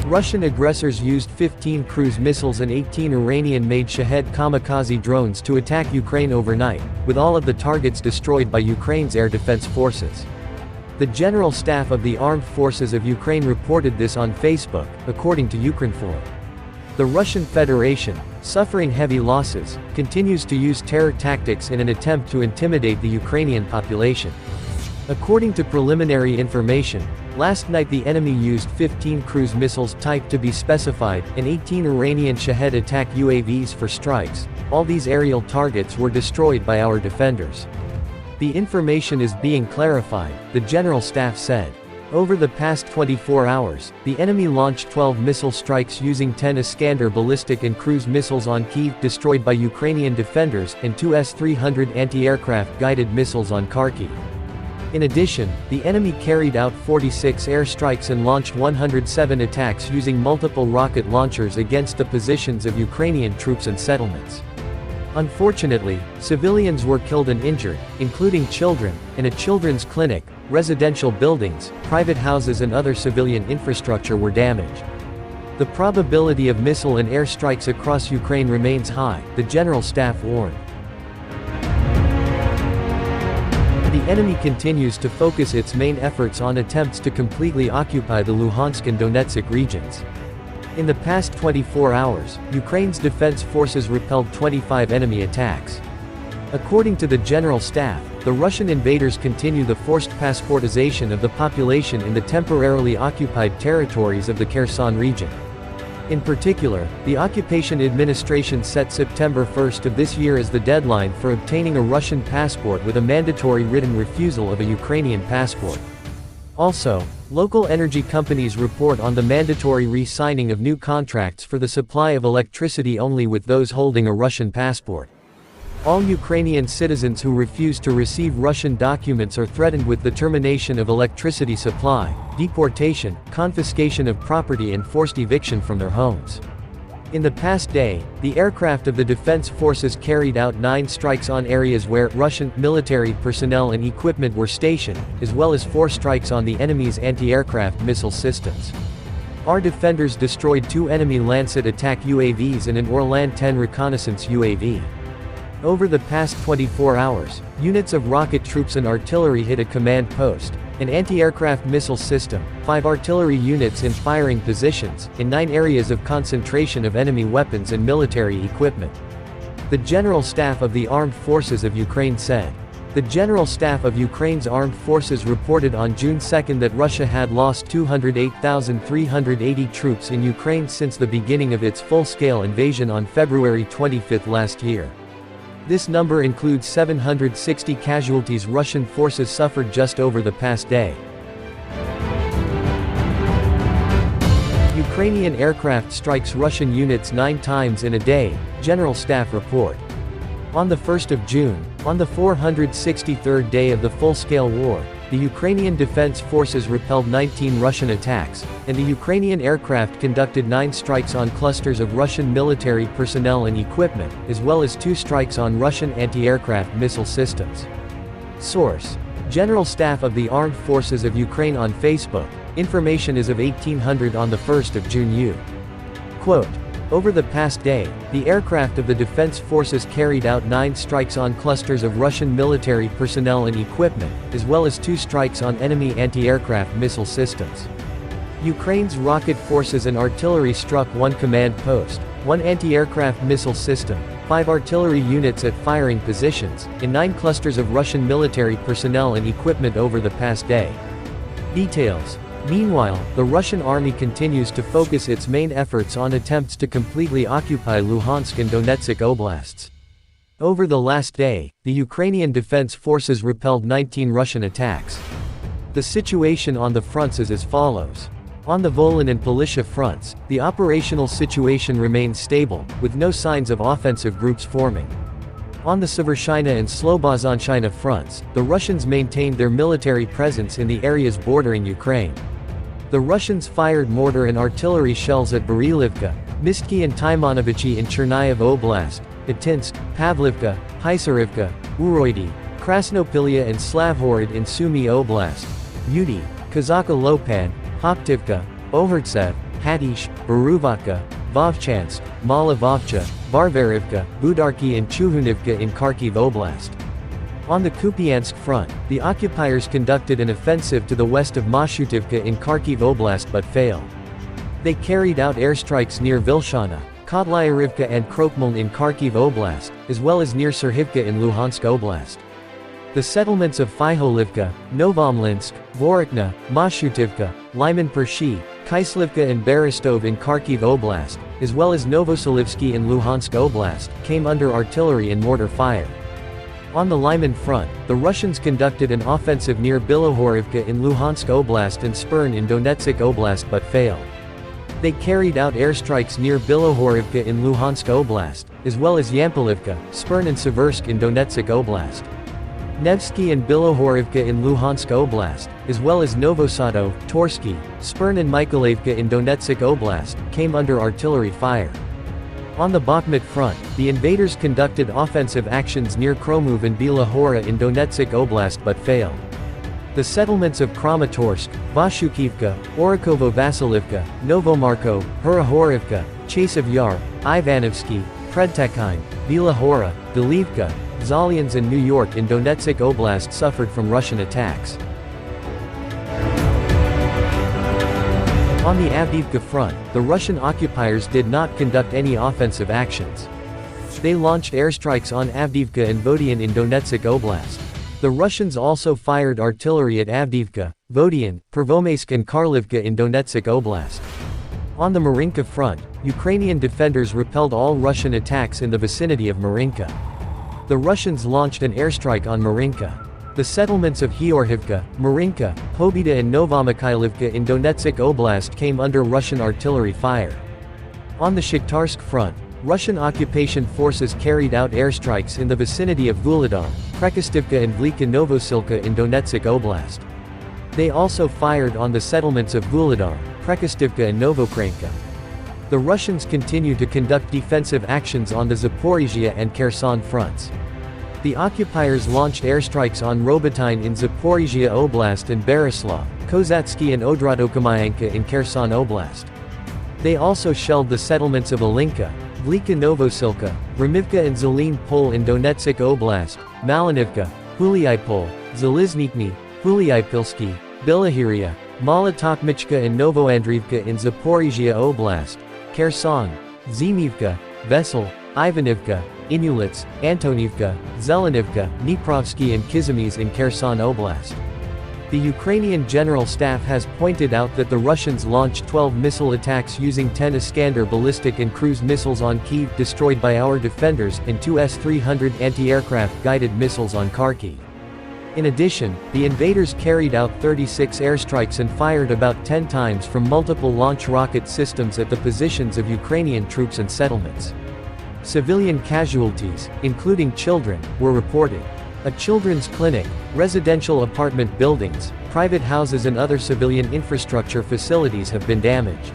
Russian aggressors used 15 cruise missiles and 18 Iranian-made Shahed kamikaze drones to attack Ukraine overnight, with all of the targets destroyed by Ukraine's air defense forces. The General Staff of the Armed Forces of Ukraine reported this on Facebook, according to Ukrinform. The Russian Federation, suffering heavy losses, continues to use terror tactics in an attempt to intimidate the Ukrainian population. According to preliminary information, last night the enemy used 15 cruise missiles type to be specified, and 18 Iranian Shahed attack UAVs for strikes. All these aerial targets were destroyed by our defenders. The information is being clarified, the General Staff said. Over the past 24 hours, the enemy launched 12 missile strikes using 10 Iskander ballistic and cruise missiles on Kyiv destroyed by Ukrainian defenders, and 2 S-300 anti-aircraft guided missiles on Kharkiv. In addition, the enemy carried out 46 airstrikes and launched 107 attacks using multiple rocket launchers against the positions of Ukrainian troops and settlements. Unfortunately, civilians were killed and injured, including children, and a children's clinic, residential buildings, private houses and other civilian infrastructure were damaged. The probability of missile and air strikes across Ukraine remains high, the General Staff warned. The enemy continues to focus its main efforts on attempts to completely occupy the Luhansk and Donetsk regions. In the past 24 hours, Ukraine's defense forces repelled 25 enemy attacks. According to the General Staff, the Russian invaders continue the forced passportization of the population in the temporarily occupied territories of the Kherson region. In particular, the occupation administration set September 1st of this year as the deadline for obtaining a Russian passport with a mandatory written refusal of a Ukrainian passport. Also, local energy companies report on the mandatory re-signing of new contracts for the supply of electricity only with those holding a Russian passport. All Ukrainian citizens who refuse to receive Russian documents are threatened with the termination of electricity supply, deportation, confiscation of property and forced eviction from their homes. In the past day, the aircraft of the defense forces carried out 9 strikes on areas where Russian military personnel and equipment were stationed, as well as 4 strikes on the enemy's anti-aircraft missile systems. Our defenders destroyed 2 enemy Lancet attack UAVs and an Orlan-10 reconnaissance UAV. Over the past 24 hours, units of rocket troops and artillery hit a command post, an anti-aircraft missile system, 5 artillery units in firing positions, and 9 areas of concentration of enemy weapons and military equipment. The General Staff of the Armed Forces of Ukraine said. The General Staff of Ukraine's Armed Forces reported on June 2 that Russia had lost 208,380 troops in Ukraine since the beginning of its full-scale invasion on February 25 last year. This number includes 760 casualties Russian forces suffered just over the past day. Ukrainian aircraft strikes Russian units 9 times in a day, General Staff report. On the 1st of June, on the 463rd day of the full-scale war, the Ukrainian Defense Forces repelled 19 Russian attacks, and the Ukrainian aircraft conducted 9 strikes on clusters of Russian military personnel and equipment, as well as 2 strikes on Russian anti-aircraft missile systems. Source: General Staff of the Armed Forces of Ukraine on Facebook. Information is of 1800 on the 1st of June. Quote, over the past day, the aircraft of the defense forces carried out 9 strikes on clusters of Russian military personnel and equipment, as well as 2 strikes on enemy anti-aircraft missile systems. Ukraine's rocket forces and artillery struck 1 command post, 1 anti-aircraft missile system, 5 artillery units at firing positions, and 9 clusters of Russian military personnel and equipment over the past day. Details. Meanwhile, the Russian army continues to focus its main efforts on attempts to completely occupy Luhansk and Donetsk oblasts. Over the last day, the Ukrainian Defense Forces repelled 19 Russian attacks. The situation on the fronts is as follows. On the Volyn and Polishcha fronts, the operational situation remains stable, with no signs of offensive groups forming. On the Severshina and Slobozhanshina fronts, the Russians maintained their military presence in the areas bordering Ukraine. The Russians fired mortar and artillery shells at Barilivka, Mistki and Timonovichy in Chernihiv Oblast, Itinsk, Pavlivka, Hysarivka, Uroidi, Krasnopilya and Slavhorod in Sumy Oblast, Udy, Kazaka Lopad, Hoptivka, Ohertsev, Hatish, Borovka, Vovchansk, Malavovcha, Varvarivka, Budarki and Chuhunivka in Kharkiv Oblast. On the Kupiansk front, the occupiers conducted an offensive to the west of Mashutivka in Kharkiv Oblast but failed. They carried out airstrikes near Vilshana, Kodlyarivka and Krokmuln in Kharkiv Oblast, as well as near Serhivka in Luhansk Oblast. The settlements of Fyholivka, Novomlinsk, Vorokna, Mashutivka, Lyman Pershi, Kyslivka and Berestov in Kharkiv Oblast, as well as Novoselivsky in Luhansk Oblast, came under artillery and mortar fire. On the Lyman front, the Russians conducted an offensive near Bilohorivka in Luhansk Oblast and Spern in Donetsk Oblast but failed. They carried out airstrikes near Bilohorivka in Luhansk Oblast, as well as Yampolivka, Spern and Seversk in Donetsk Oblast. Nevsky and Bilohorivka in Luhansk Oblast, as well as Novosado, Torsky, Spern and Mykolaievka in Donetsk Oblast, came under artillery fire. On the Bakhmut front, the invaders conducted offensive actions near Kromov and Bila Hora in Donetsk Oblast but failed. The settlements of Kramatorsk, Vashukivka, Orikovo-Vasilivka, Novomarko, Hurahorivka, Chasev Yar, Ivanovsky, Predtekine, Bila Hora, Delivka, Zalians and New York in Donetsk Oblast suffered from Russian attacks. On the Avdiivka front, the Russian occupiers did not conduct any offensive actions. They launched airstrikes on Avdiivka and Vodian in Donetsk Oblast. The Russians also fired artillery at Avdiivka, Vodian, Pervomaysk and Karlivka in Donetsk Oblast. On the Marinka front, Ukrainian defenders repelled all Russian attacks in the vicinity of Marinka. The Russians launched an airstrike on Marinka. The settlements of Hyorhivka, Marinka, Pobeda and Novomikhailivka in Donetsk Oblast came under Russian artillery fire. On the Shakhtarsk front, Russian occupation forces carried out airstrikes in the vicinity of Vuhledar, Prekostivka and Vlika Novosilka in Donetsk Oblast. They also fired on the settlements of Vuhledar, Prekostivka and Novokranka. The Russians continue to conduct defensive actions on the Zaporizhia and Kherson fronts. The occupiers launched airstrikes on Robotyne in Zaporizhia Oblast and Berislav, Kozatsky and Odradokomayanka in Kherson Oblast. They also shelled the settlements of Alinka, Vlika Novosilka, Ramivka and Zelene Pol in Donetsk Oblast, Malinivka, Huliaipol, Zaliznikny, Huliaipilsky, Bilahiria, Malotokmichka and Novoandriivka in Zaporizhia Oblast, Kherson, Zimivka, Vesel, Ivanivka, Inulits, Antonivka, Zelenivka, Dniprovsky and Kizimys in Kherson Oblast. The Ukrainian General Staff has pointed out that the Russians launched 12 missile attacks using 10 Iskander ballistic and cruise missiles on Kyiv destroyed by our defenders and 2 S-300 anti-aircraft guided missiles on Kharkiv. In addition, the invaders carried out 36 airstrikes and fired about 10 times from multiple launch rocket systems at the positions of Ukrainian troops and settlements. Civilian casualties, including children, were reported. A children's clinic, residential apartment buildings, private houses and other civilian infrastructure facilities have been damaged.